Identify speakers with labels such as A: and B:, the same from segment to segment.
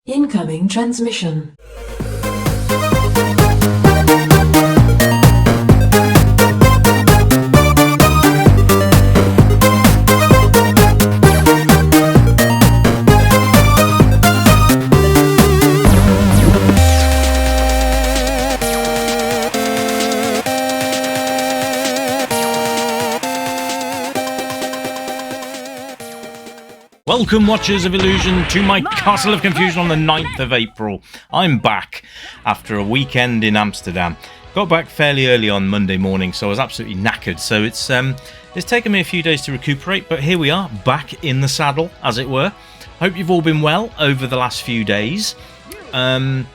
A: Incoming transmission.
B: Welcome, Watchers of Illusion, to my Castle of Confusion on the 9th of April. I'm back after a weekend in Amsterdam. Got back fairly early on Monday morning, so I was absolutely knackered. So it's taken me a few days to recuperate, but here we are, back in the saddle, as it were. Hope you've all been well over the last few days. And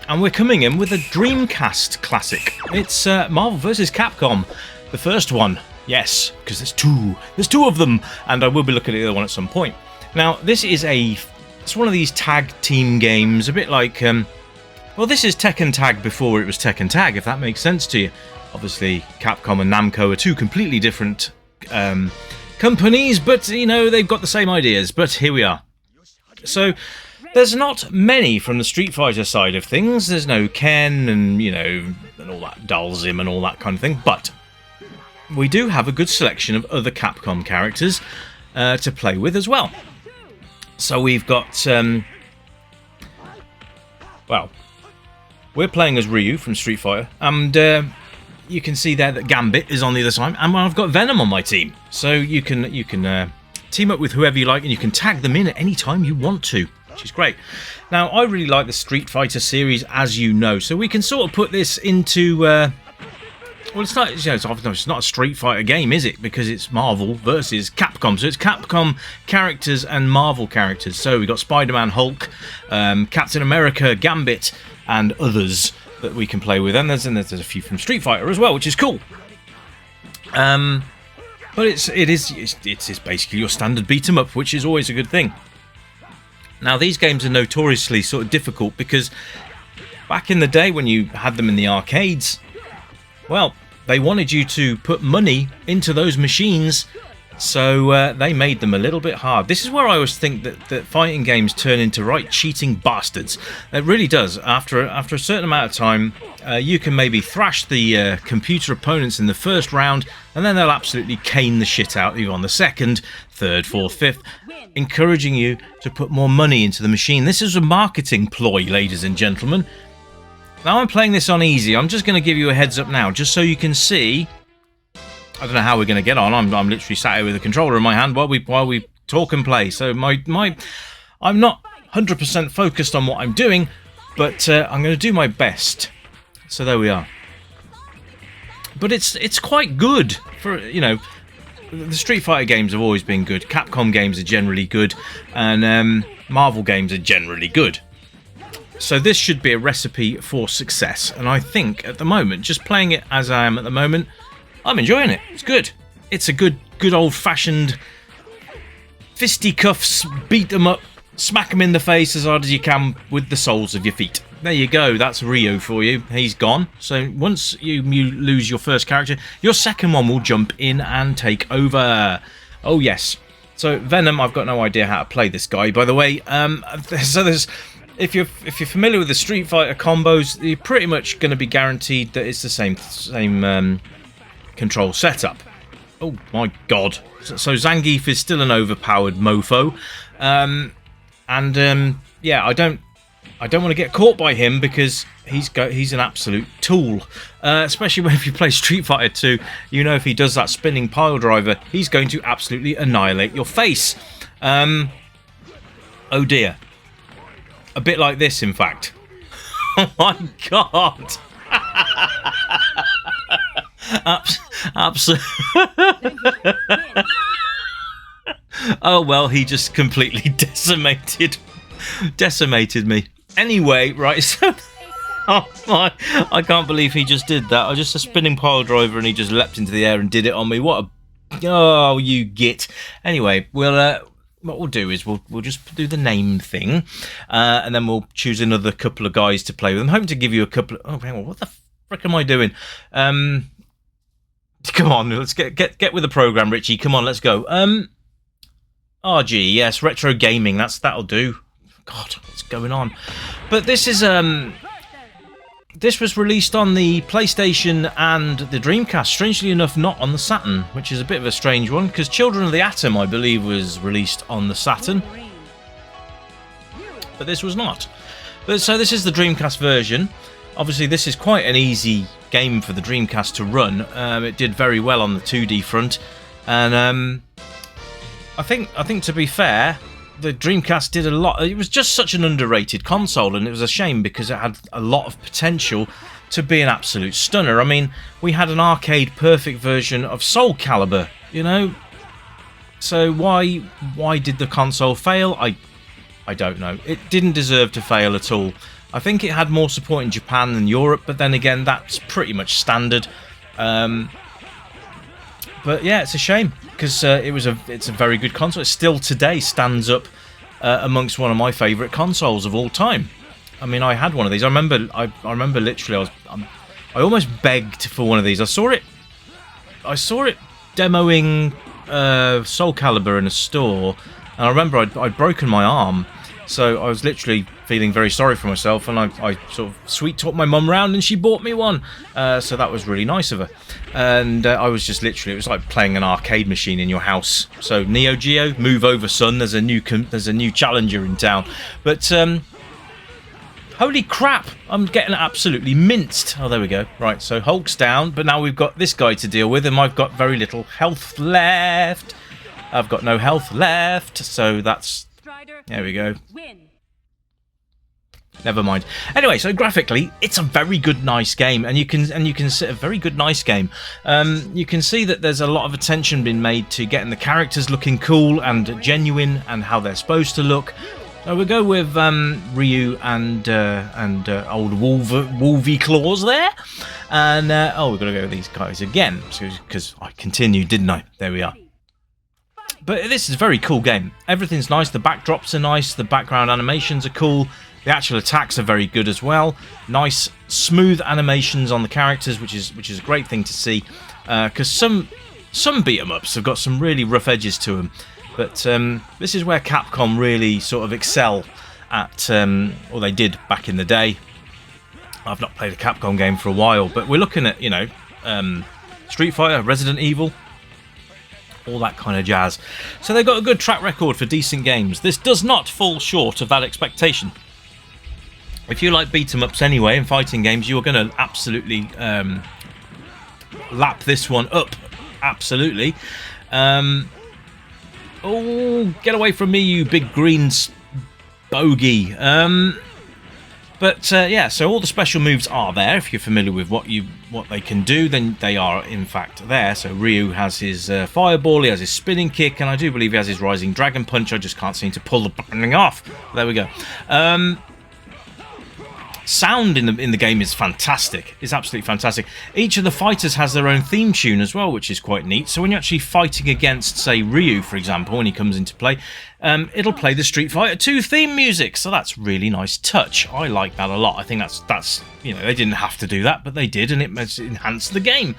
B: we're coming in with a Dreamcast classic. It's Marvel vs. Capcom, the first one. Yes, because there's two of them, and I will be looking at the other one at some point. Now, this is it's one of these tag team games, a bit like, well, this is Tekken Tag before it was Tekken Tag, if that makes sense to you. Obviously, Capcom and Namco are two completely different companies, but, you know, they've got the same ideas, but here we are. So, there's not many from the Street Fighter side of things. There's no Ken and, you know, and all that Dalsim and all that kind of thing, but we do have a good selection of other Capcom characters to play with as well. So we've got, well, we're playing as Ryu from Street Fighter, and you can see there that Gambit is on the other side, and I've got Venom on my team. So you can team up with whoever you like, and you can tag them in at any time you want to, which is great. Now, I really like the Street Fighter series, as you know, so we can sort of put this into well, it's not. You know, it's not a Street Fighter game, is it? Because it's Marvel versus Capcom. So it's Capcom characters and Marvel characters. So we've got Spider-Man, Hulk, Captain America, Gambit, and others that we can play with. And there's a few from Street Fighter as well, which is cool. But it's basically your standard beat 'em up, which is always a good thing. Now, these games are notoriously sort of difficult because back in the day when you had them in the arcades, well, they wanted you to put money into those machines, so they made them a little bit hard. This is where I always think that fighting games turn into right cheating bastards. It really does. After a certain amount of time, you can maybe thrash the computer opponents in the first round, and then they'll absolutely cane the shit out of you on the second, third, fourth, fifth, encouraging you to put more money into the machine. This is a marketing ploy, ladies and gentlemen. Now, I'm playing this on easy. I'm just going to give you a heads up now, just so you can see. I don't know how we're going to get on. I'm literally sat here with a controller in my hand while we talk and play. So I'm not 100% focused on what I'm doing, but I'm going to do my best. So there we are. But it's quite good for, you know. The Street Fighter games have always been good. Capcom games are generally good, and Marvel games are generally good. So this should be a recipe for success, and I think at the moment, just playing it as I am at the moment, I'm enjoying it. It's good. It's a good old-fashioned fisticuffs, beat them up, smack them in the face as hard as you can with the soles of your feet. There you go. That's Rio for you. He's gone. So once you lose your first character, your second one will jump in and take over. Oh yes. So Venom, I've got no idea how to play this guy, by the way. So there's. If you're familiar with the Street Fighter combos, you're pretty much going to be guaranteed that it's the same control setup. Oh my god! So Zangief is still an overpowered mofo, yeah, I don't want to get caught by him because he's an absolute tool. Especially if you play Street Fighter 2, you know if he does that spinning pile driver, he's going to absolutely annihilate your face. Oh dear. A bit like this, in fact. Oh my god! Absolutely. Oh well, he just completely decimated me. Anyway, right, so oh my, I can't believe he just did that. I just a spinning pile driver and he just leapt into the air and did it on me. What a... Oh, you git. Anyway, what we'll do is we'll just do the name thing, and then we'll choose another couple of guys to play with. I'm hoping to give you a couple of... Oh, hang on, what the frick am I doing? Come on, let's get with the program, Richie. Come on, let's go. RG, yes, retro gaming. That'll do. God, let's going on? But this is this was released on the PlayStation and the Dreamcast. Strangely enough, not on the Saturn, which is a bit of a strange one, because Children of the Atom, I believe, was released on the Saturn, but this was not. But so this is the Dreamcast version. Obviously, this is quite an easy game for the Dreamcast to run. It did very well on the 2D front, and I think to be fair, the Dreamcast did a lot. It was just such an underrated console, and it was a shame because it had a lot of potential to be an absolute stunner. I mean, we had an arcade perfect version of Soul Calibur, you know. So why did the console fail? I don't know. It didn't deserve to fail at all. I think it had more support in Japan than Europe, but then again, that's pretty much standard. But yeah, it's a shame because it's a very good console. It still today stands up amongst one of my favourite consoles of all time. I mean, I had one of these. I remember literally, I almost begged for one of these. I saw it demoing Soul Calibur in a store, and I remember I'd broken my arm. So I was literally feeling very sorry for myself, and I sort of sweet-talked my mum round, and she bought me one. So that was really nice of her. And I was just literally, it was like playing an arcade machine in your house. So Neo Geo, move over, son. There's a new challenger in town. But holy crap, I'm getting absolutely minced. Oh, there we go. Right, so Hulk's down, but now we've got this guy to deal with, and I've got very little health left. I've got no health left, so that's... There we go. Never mind. Anyway, so graphically, it's a very good, nice game, and you can see a very good, nice game. You can see that there's a lot of attention being made to getting the characters looking cool and genuine, and how they're supposed to look. So we'll go with Ryu and old Wolvie Claws there, and oh, we've got to go with these guys again because I continued, didn't I? There we are. But this is a very cool game. Everything's nice. The backdrops are nice. The background animations are cool. The actual attacks are very good as well. Nice, smooth animations on the characters, which is a great thing to see. Because some beat 'em ups have got some really rough edges to them. But this is where Capcom really sort of excel at, or they did back in the day. I've not played a Capcom game for a while, but we're looking at, you know, Street Fighter, Resident Evil, all that kind of jazz. So they've got a good track record for decent games. This does not fall short of that expectation. If you like beat-em-ups anyway and fighting games, you're going to absolutely lap this one up. Absolutely. Oh, get away from me, you big green bogey. But yeah, so all the special moves are there. If you're familiar with what they can do, then they are in fact there. So Ryu has his fireball, he has his spinning kick, and I do believe he has his rising dragon punch. I just can't seem to pull the button off. There we go. Sound in the game is fantastic. It's absolutely fantastic. Each of the fighters has their own theme tune as well, which is quite neat. So when you're actually fighting against, say, Ryu, for example, when he comes into play, it'll play the Street Fighter 2 theme music. So that's really nice touch. I like that a lot. I think that's you know, they didn't have to do that, but they did, and it enhanced the game.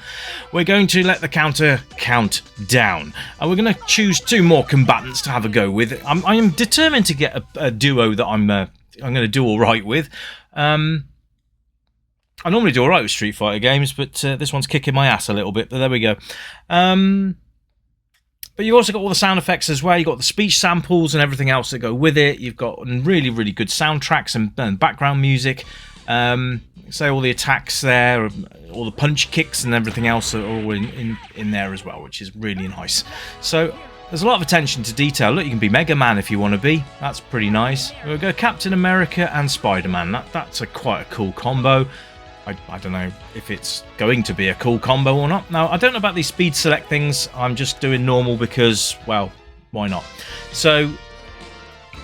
B: We're going to let the counter count down, and we're going to choose 2 more combatants to have a go with. I am determined to get a duo that I'm going to do all right with. I normally do alright with Street Fighter games, but this one's kicking my ass a little bit, but there we go. But you've also got all the sound effects as well. You've got the speech samples and everything else that go with it. You've got really, really good soundtracks and background music. So all the attacks there, all the punch kicks and everything else are all in there as well, which is really nice. So there's a lot of attention to detail. Look, you can be Mega Man if you want to be. That's pretty nice. We'll go Captain America and Spider-Man. That's quite a cool combo. I don't know if it's going to be a cool combo or not. Now, I don't know about these speed select things. I'm just doing normal because, well, why not? So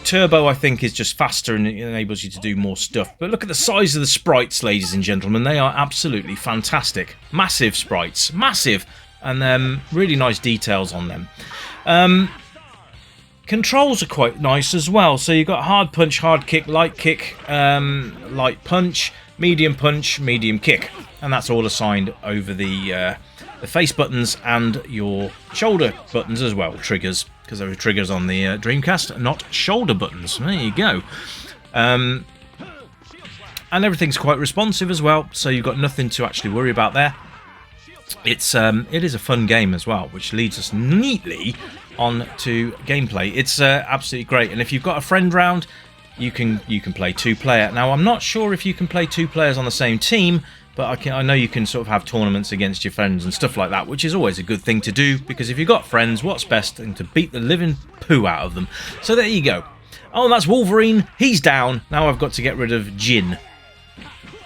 B: Turbo, I think, is just faster and it enables you to do more stuff. But look at the size of the sprites, ladies and gentlemen. They are absolutely fantastic. Massive sprites. Massive. And really nice details on them. Controls are quite nice as well. So you've got hard punch, hard kick, light punch, medium kick, and that's all assigned over the face buttons and your shoulder buttons as well, triggers, because there are triggers on the Dreamcast, not shoulder buttons. There you go. And everything's quite responsive as well, so you've got nothing to actually worry about there. It is a fun game as well, which leads us neatly on to gameplay. It's absolutely great, and if you've got a friend round, you can play 2-player. Now, I'm not sure if you can play 2 players on the same team, but I know you can sort of have tournaments against your friends and stuff like that, which is always a good thing to do, because if you've got friends, what's best than to beat the living poo out of them? So there you go. Oh, that's Wolverine. He's down. Now I've got to get rid of Jin.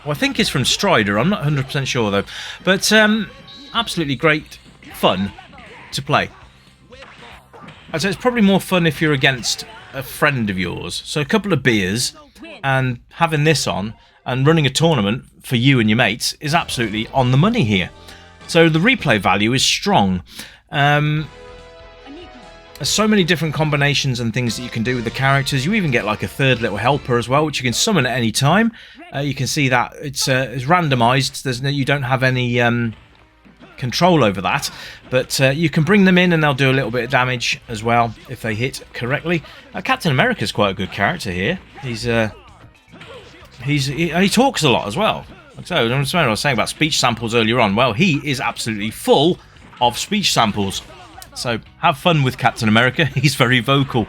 B: Well, I think it's from Strider. I'm not 100% sure, though. But absolutely great fun to play. I'd say it's probably more fun if you're against a friend of yours. So a couple of beers and having this on and running a tournament for you and your mates is absolutely on the money here. So the replay value is strong. There's so many different combinations and things that you can do with the characters. You even get like a third little helper as well, which you can summon at any time. You can see that it's randomized. You don't have any control over that, but you can bring them in and they'll do a little bit of damage as well if they hit correctly. Captain America's quite a good character here. He talks a lot as well. So I was saying about speech samples earlier on. Well, he is absolutely full of speech samples. So have fun with Captain America. He's very vocal.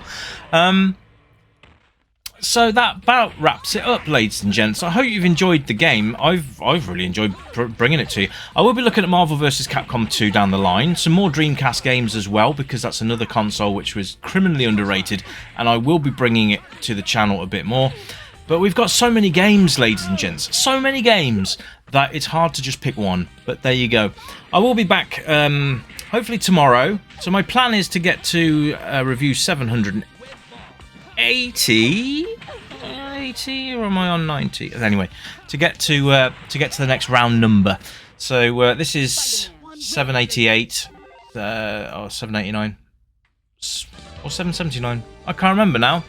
B: So that about wraps it up, ladies and gents. I hope you've enjoyed the game. I've really enjoyed bringing it to you. I will be looking at Marvel vs. Capcom 2 down the line. Some more Dreamcast games as well, because that's another console which was criminally underrated, and I will be bringing it to the channel a bit more. But we've got so many games, ladies and gents. So many games that it's hard to just pick one. But there you go. I will be back hopefully tomorrow. So my plan is to get to review 780, or am I on 90? Anyway, to get to the next round number. So this is 788, or 789, or 779. I can't remember now.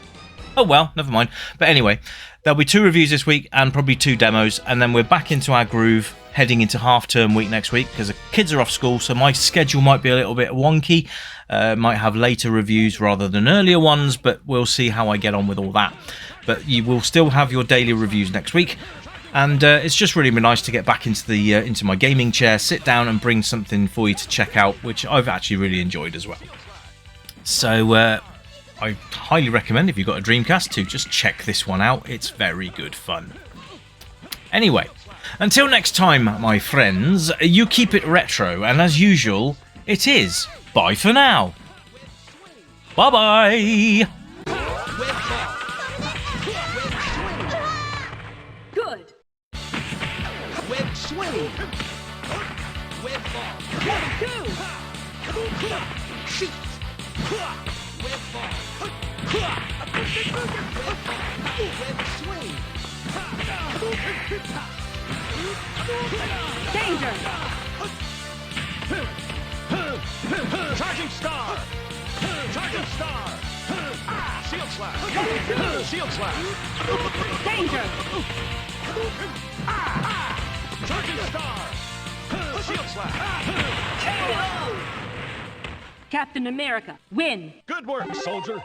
B: Oh well, never mind. But anyway, there'll be 2 reviews this week and probably 2 demos, and then we're back into our groove heading into half-term week next week, because the kids are off school, so my schedule might be a little bit wonky. Might have later reviews rather than earlier ones, but we'll see how I get on with all that. But you will still have your daily reviews next week, and it's just really been nice to get back into my gaming chair, sit down and bring something for you to check out, which I've actually really enjoyed as well. So I highly recommend, if you've got a Dreamcast, to just check this one out. It's very good fun. Anyway, until next time, my friends, you keep it retro, and as usual, it is bye for now. Bye-bye!
C: Good. Web swing. Web ball. Web 2. Shoot. Web ball. Web swing. Danger. Charging star. Charging star. Shield slash. Shield slash. Danger. Charging star. Shield slash. KO. Captain America, win.
D: Good work, soldier.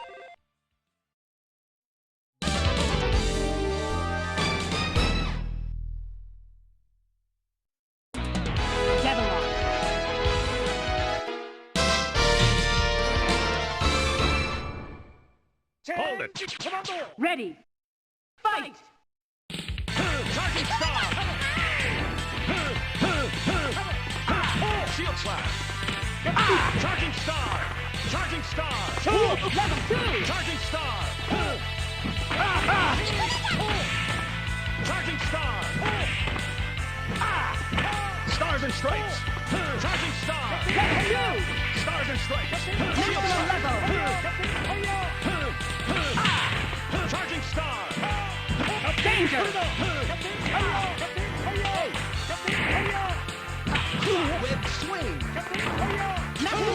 D: Hold it.
C: Ready. Fight.
D: Charging star. Shield slash. Charging star. Charging star.
C: Level 2.
D: Charging star. Charging star. Stars and stripes. Charging star.
C: Level 2.
D: Stars and stripes.
C: Next
D: Shield slash.
C: level.
D: Charging star.
C: Danger.
D: Web swing.
C: Next level.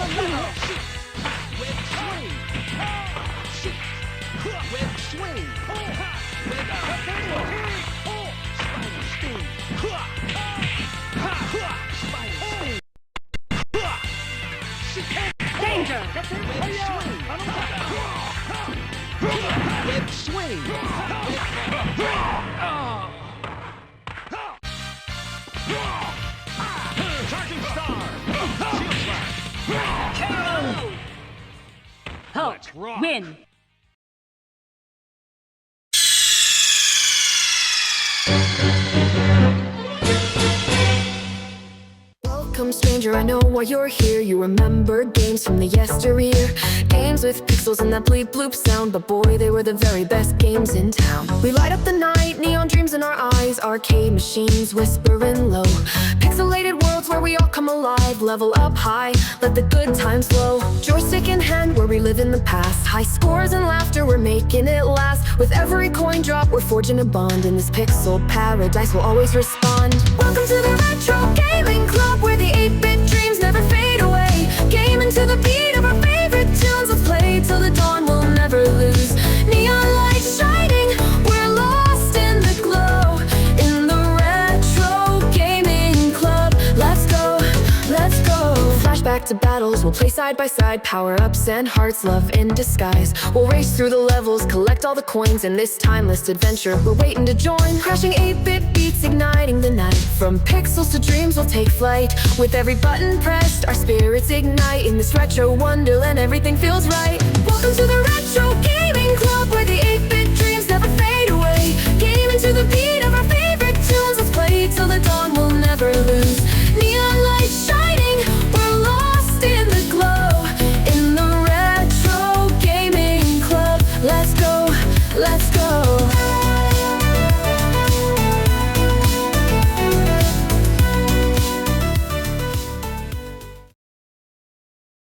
D: Web swing. Shoot. Web swing. Web Spider sting. Spider sting.
C: Danger.
D: Web swing. Web swing. Web Let's rock.
C: Win.
E: Welcome, stranger, I know why you're here. You remember games from the yesteryear. Games with pixels and that bleep bloop sound. But boy, they were the very best games in town. We light up the night, neon dreams in our eyes. Arcade machines whispering low. Pixelated worlds where we all come alive. Level up high, let the good times flow. Joystick in hand, where we live in the past. High scores and laughter, we're making it last. With every coin drop, we're forging a bond. In this pixel paradise, we'll always respond. Welcome to the Retro Gaming Club, where the 8-bit dreams never fade away. Gaming to the beat of our favorite tunes. Let's play till the dawn, we'll never lose. Neon lights shining, we're lost in the glow. In the Retro Gaming Club, let's go, let's go. Flashback to battles, we'll play side by side. Power-ups and hearts, love in disguise. We'll race through the levels, collect all the coins. In this timeless adventure, we're waiting to join. Crashing 8-bit beats, igniting the night. From pixels to dreams, we'll take flight. With every button pressed, our spirits ignite. In this retro wonderland, everything feels right. Welcome to the